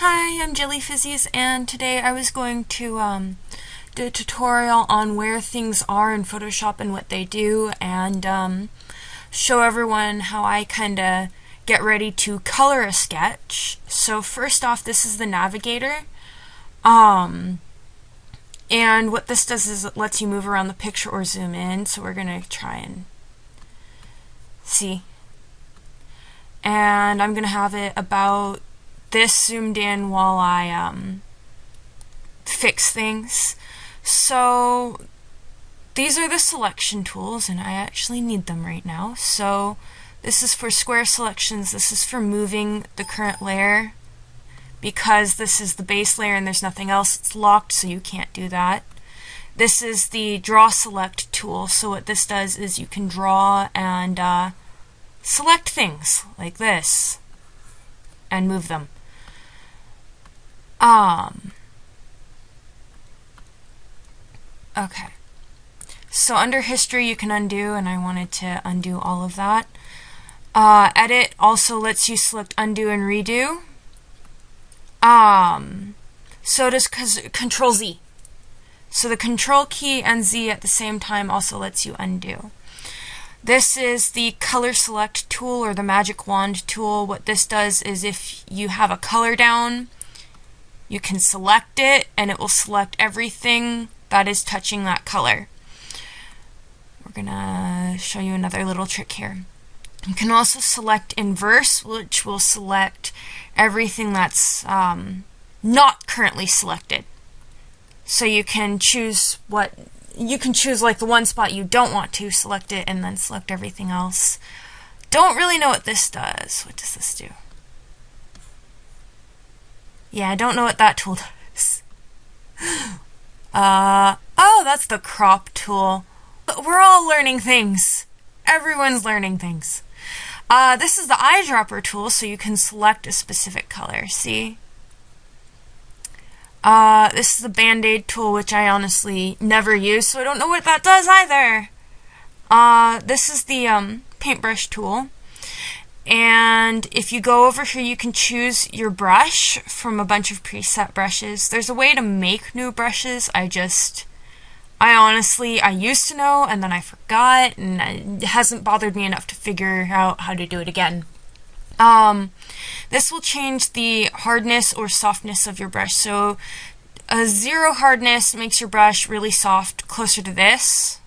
Hi, I'm Jelly Fizzies, and today I was going to do a tutorial on where things are in Photoshop and what they do, and show everyone how I kinda get ready to color a sketch. So first off, this is the navigator. And what this does is it lets you move around the picture or zoom in, so we're gonna try and see. And I'm gonna have it about this zoomed in while I fix things. So these are the selection tools, and I actually need them right now. So this is for square selections. This is for moving the current layer. Because this is the base layer and there's nothing else, it's locked, so you can't do that. This is the draw select tool. So what this does is you can draw and select things like this and move them. Okay. So under history you can undo, and I wanted to undo all of that. Edit also lets you select undo and redo. So does Control Z. So the Control key and Z at the same time also lets you undo. This is the color select tool, or the magic wand tool. What this does is if you have a color down, you can select it and it will select everything that is touching that color. We're gonna show you another little trick here. You can also select inverse, which will select everything that's not currently selected. So you can choose like the one spot you don't want to, select it, and then select everything else. Don't really know what this does. What does this do? Yeah, I don't know what that tool does. Oh, that's the crop tool. We're all learning things. Everyone's learning things. This is the eyedropper tool, so you can select a specific color. See? This is the Band-Aid tool, which I honestly never use, so I don't know what that does either. This is the paintbrush tool. And if you go over here, you can choose your brush from a bunch of preset brushes. There's a way to make new brushes. I used to know, and then I forgot, and it hasn't bothered me enough to figure out how to do it again. This will change the hardness or softness of your brush. So a 0 hardness makes your brush really soft, closer to this.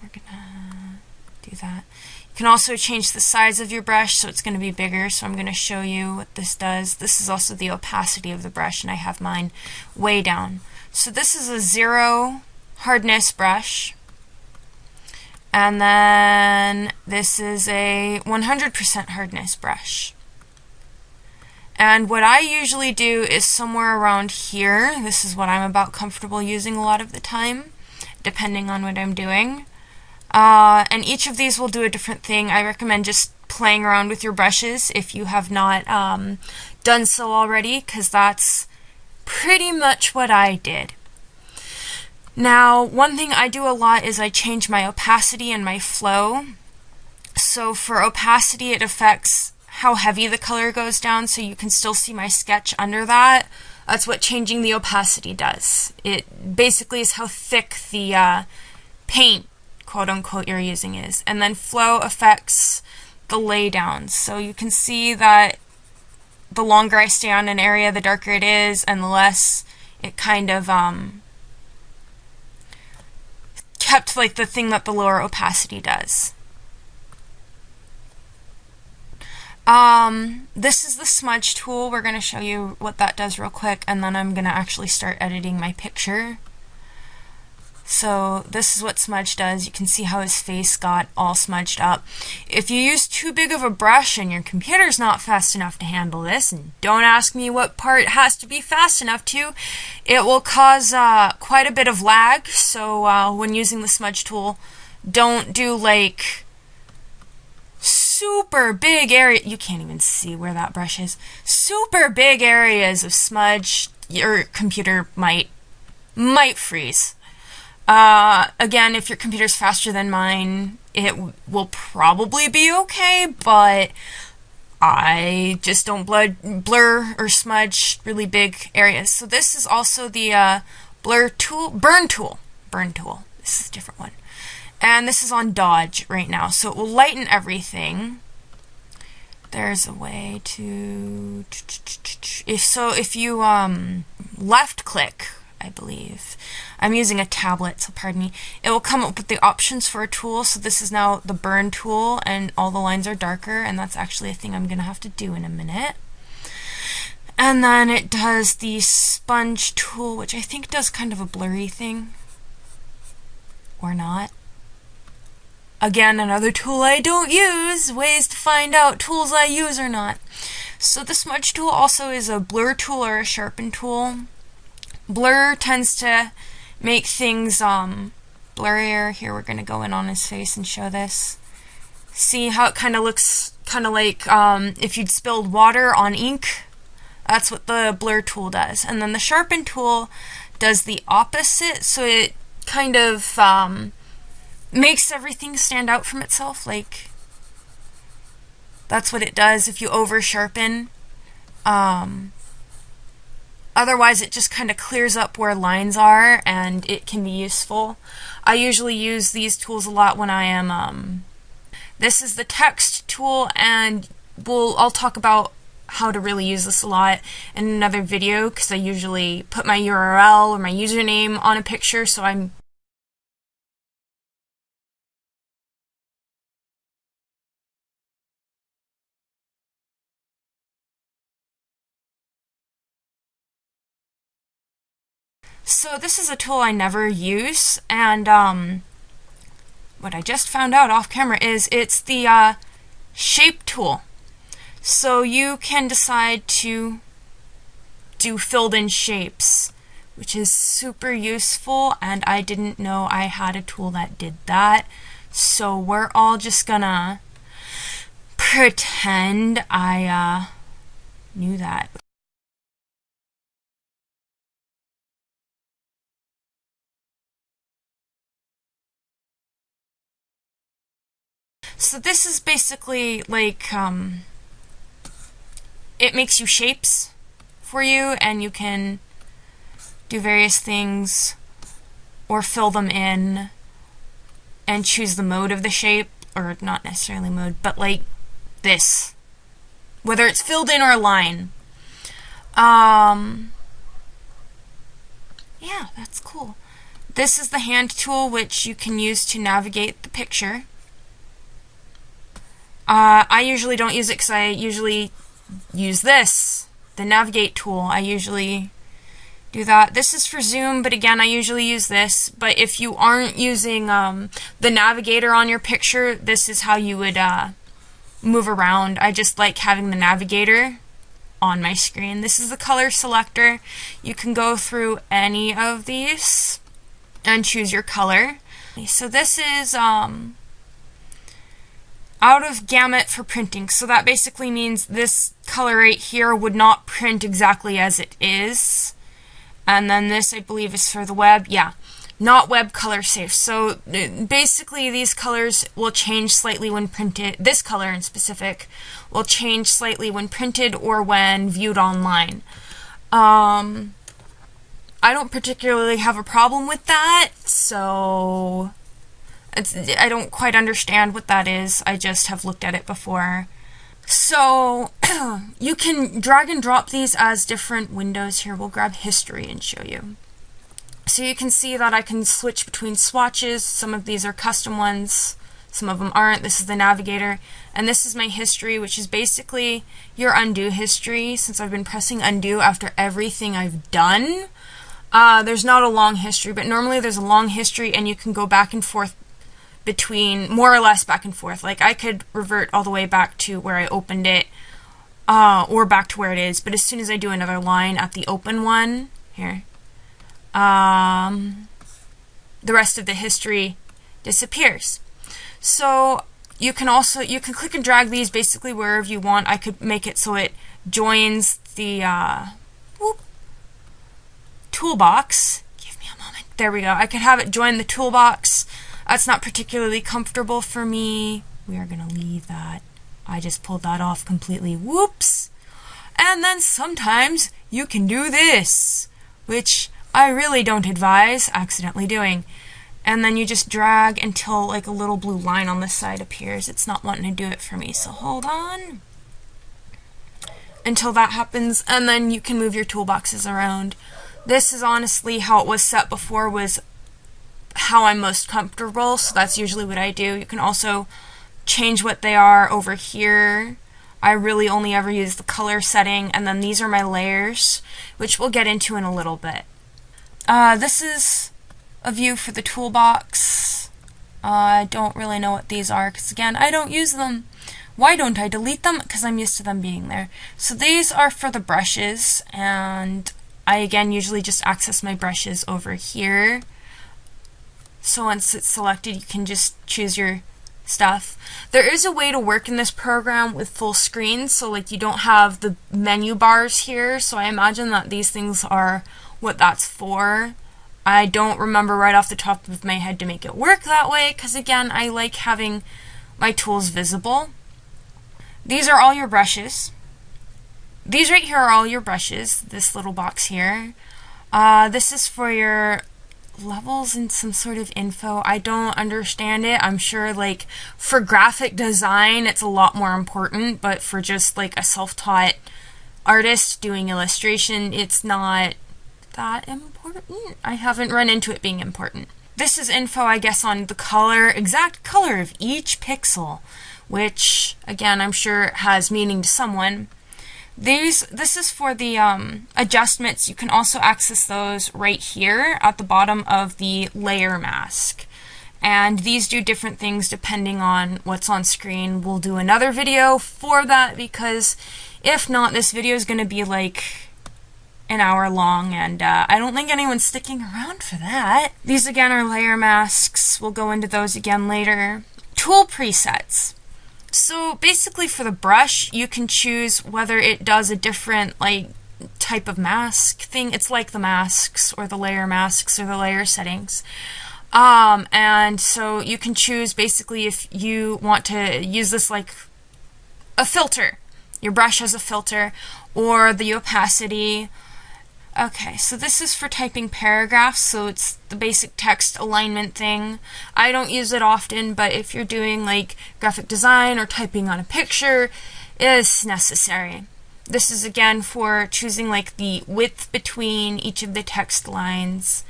We're gonna do that. You can also change the size of your brush, so it's going to be bigger. So I'm going to show you what this does. This is also the opacity of the brush, and I have mine way down. So this is a 0 hardness brush. And then this is a 100% hardness brush. And what I usually do is somewhere around here. This is what I'm about comfortable using a lot of the time, depending on what I'm doing. And each of these will do a different thing. I recommend just playing around with your brushes if you have not done so already, because that's pretty much what I did. Now, one thing I do a lot is I change my opacity and my flow. So for opacity, it affects how heavy the color goes down, so you can still see my sketch under that. That's what changing the opacity does. It basically is how thick the paint, quote-unquote, you're using is. And then flow affects the laydowns. So you can see that the longer I stay on an area, the darker it is, and the less it kind of kept like the thing that the lower opacity does. This is the smudge tool. We're going to show you what that does real quick, and then I'm going to actually start editing my picture. So this is what smudge does. You can see how his face got all smudged up. If you use too big of a brush and your computer's not fast enough to handle this, and don't ask me what part has to be fast enough to, it will cause quite a bit of lag. So when using the smudge tool, don't do like super big area. You can't even see where that brush is. Super big areas of smudge. Your computer might freeze. Again, if your computer's faster than mine, it will probably be okay, but I just don't blur or smudge really big areas. So this is also the burn tool. This is a different one. And this is on dodge right now, so it will lighten everything. There's a way to, if you left click, I believe, I'm using a tablet, so pardon me, it will come up with the options for a tool. So this is now the burn tool, and all the lines are darker, and that's actually a thing I'm gonna have to do in a minute. And then it does the sponge tool, which I think does kind of a blurry thing, or not. Again, another tool I don't use, ways to find out tools I use or not. So the smudge tool also is a blur tool or a sharpen tool. Blur tends to make things blurrier. Here, we're going to go in on his face and show this. See how it kind of looks kind of like if you'd spilled water on ink? That's what the blur tool does. And then the sharpen tool does the opposite, so it kind of makes everything stand out from itself. Like, that's what it does if you over sharpen. Otherwise it just kind of clears up where lines are, and it can be useful. I usually use these tools a lot when I am this is the text tool, and I'll talk about how to really use this a lot in another video, because I usually put my URL or my username on a picture, so I'm So this is a tool I never use, and what I just found out off camera is it's the shape tool. So you can decide to do filled in shapes, which is super useful, and I didn't know I had a tool that did that. So we're all just gonna pretend I knew that. So this is basically like, it makes you shapes for you, and you can do various things or fill them in and choose the mode of the shape, or not necessarily mode, but like this, whether it's filled in or a line. Yeah, that's cool. This is the hand tool, which you can use to navigate the picture. I usually don't use it because I usually use this, the navigate tool. I usually do that. This is for zoom, but again, I usually use this. But if you aren't using the navigator on your picture, this is how you would move around. I just like having the navigator on my screen. This is the color selector. You can go through any of these and choose your color. So this is out of gamut for printing, so that basically means this color right here would not print exactly as it is. And then this, I believe, is for the web. Yeah, not web color safe. So basically these colors will change slightly when printed. This color in specific will change slightly when printed or when viewed online. I don't particularly have a problem with that, so I don't quite understand what that is. I just have looked at it before. So you can drag and drop these as different windows. Here, we'll grab history and show you. So you can see that I can switch between swatches. Some of these are custom ones, some of them aren't. This is the navigator, and this is my history, which is basically your undo history, since I've been pressing undo after everything I've done. There's not a long history, but normally there's a long history, and you can go back and forth between, more or less back and forth. Like, I could revert all the way back to where I opened it, or back to where it is, but as soon as I do another line at the open one, here, the rest of the history disappears. So you can click and drag these basically wherever you want. I could make it so it joins the toolbox. Give me a moment. There we go. I could have it join the toolbox. That's not particularly comfortable for me. We are going to leave that. I just pulled that off completely. Whoops! And then sometimes you can do this, which I really don't advise accidentally doing. And then you just drag until like a little blue line on this side appears. It's not wanting to do it for me, so hold on until that happens, and then you can move your toolboxes around. This is honestly how it was set before, was how I'm most comfortable, so that's usually what I do. You can also change what they are over here. I really only ever use the color setting, and then these are my layers, which we'll get into in a little bit. This is a view for the toolbox. I don't really know what these are, because again, I don't use them. Why don't I delete them? Because I'm used to them being there. So these are for the brushes, and I again usually just access my brushes over here. So once it's selected, you can just choose your stuff. There is a way to work in this program with full screen, so like you don't have the menu bars here, so I imagine that these things are what that's for. I don't remember right off the top of my head to make it work that way, because again, I like having my tools visible. These are all your brushes. These right here are all your brushes, this little box here. This is for your levels and some sort of info. I don't understand it. I'm sure like for graphic design it's a lot more important, but for just like a self-taught artist doing illustration, it's not that important. I haven't run into it being important. This is info, I guess, on the color, exact color of each pixel, which again I'm sure has meaning to someone. This is for the adjustments. You can also access those right here at the bottom of the layer mask. And these do different things depending on what's on screen. We'll do another video for that, because if not, this video is going to be like an hour long, and I don't think anyone's sticking around for that. These again are layer masks. We'll go into those again later. Tool presets. So basically for the brush, you can choose whether it does a different like type of mask thing. It's like the masks or the layer masks or the layer settings. And so you can choose basically if you want to use this like a filter. Your brush has a filter, or the opacity. Okay, so this is for typing paragraphs, so it's the basic text alignment thing. I don't use it often, but if you're doing like graphic design or typing on a picture, it's necessary. This is again for choosing like the width between each of the text lines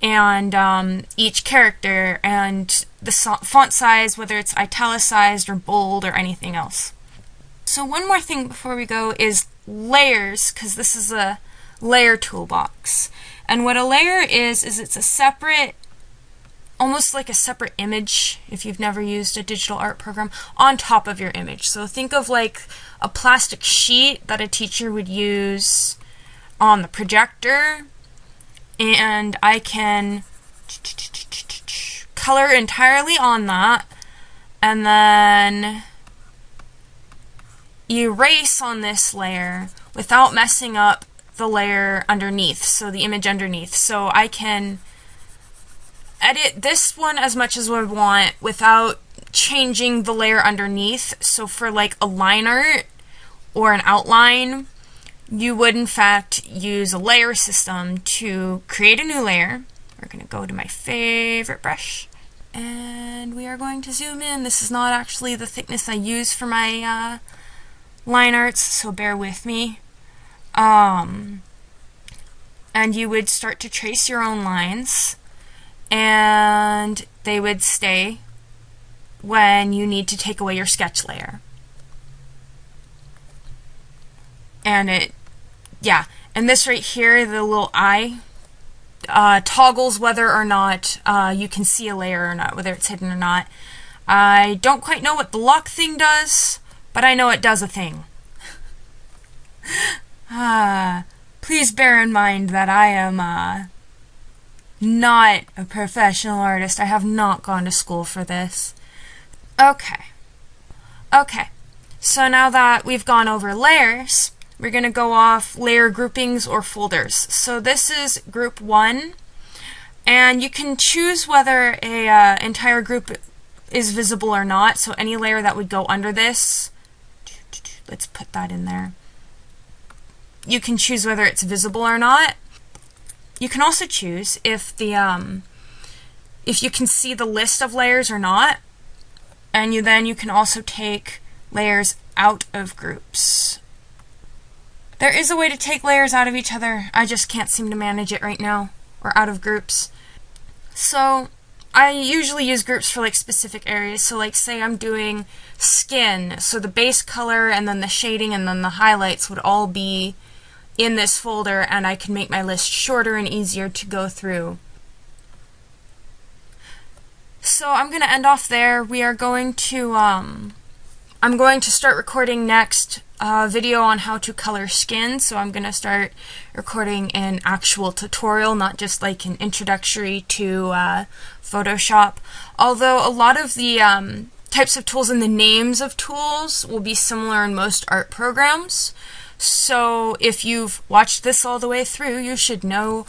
and each character, and the font size, whether it's italicized or bold or anything else. So one more thing before we go is layers, because this is a layer toolbox. And what a layer is it's a separate, almost like a separate image, if you've never used a digital art program, on top of your image. So think of like a plastic sheet that a teacher would use on the projector, and I can color entirely on that, and then erase on this layer without messing up the layer underneath, so the image underneath. So I can edit this one as much as I want without changing the layer underneath. So for like a line art or an outline, you would in fact use a layer system to create a new layer. We're going to go to my favorite brush, and we are going to zoom in. This is not actually the thickness I use for my line arts, so bear with me. And you would start to trace your own lines, and they would stay when you need to take away your sketch layer. And and this right here, the little eye, toggles whether or not you can see a layer or not, whether it's hidden or not. I don't quite know what the lock thing does, but I know it does a thing. Please bear in mind that I am not a professional artist. I have not gone to school for this. Okay, so now that we've gone over layers, we're going to go off layer groupings or folders. So this is group 1, and you can choose whether a entire group is visible or not. So any layer that would go under this let's put that in there. You can choose whether it's visible or not. You can also choose if you can see the list of layers or not, and then you can also take layers out of groups. There is a way to take layers out of each other, I just can't seem to manage it right now, or out of groups. So I usually use groups for like specific areas. So like say I'm doing skin, so the base color and then the shading and then the highlights would all be in this folder, and I can make my list shorter and easier to go through. So I'm going to end off there. We are going to, I'm going to start recording next a video on how to color skin. So I'm going to start recording an actual tutorial, not just like an introductory to Photoshop. Although a lot of the types of tools and the names of tools will be similar in most art programs. So if you've watched this all the way through, you should know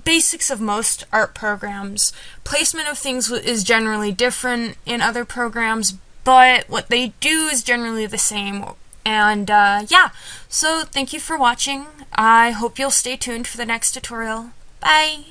basics of most art programs. Placement of things is generally different in other programs, but what they do is generally the same. And yeah, so thank you for watching. I hope you'll stay tuned for the next tutorial. Bye!